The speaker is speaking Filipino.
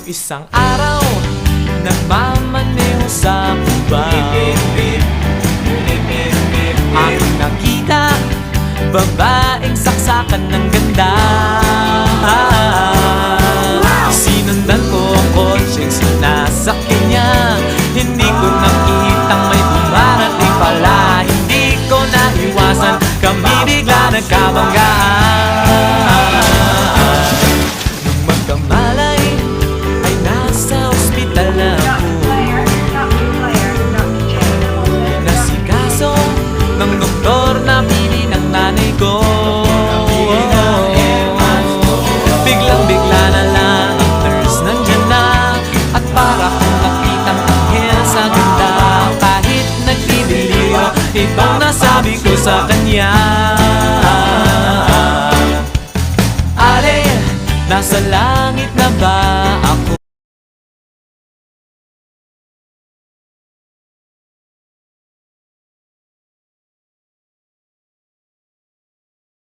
Isang araw, nagmamaneho sa Cubao, aking nakita, babaeng saksakan ng ganda. Sinundan ko ang kotse, sinasakyan niya. Hindi ko nakitang may dumarating pala. Hindi ko naiwasan, kami bigla nagkabanggaan. Nung magkamalay, ay nasa ospital na ako. Nasikaso ng doktor na pili ng nanay ko. Biglang-bigla na lang ang nurse nandyan na, at para kong nakitang anghel sa ganda. Kahit nagdidiliyo, itong nasabi ko sa kanya.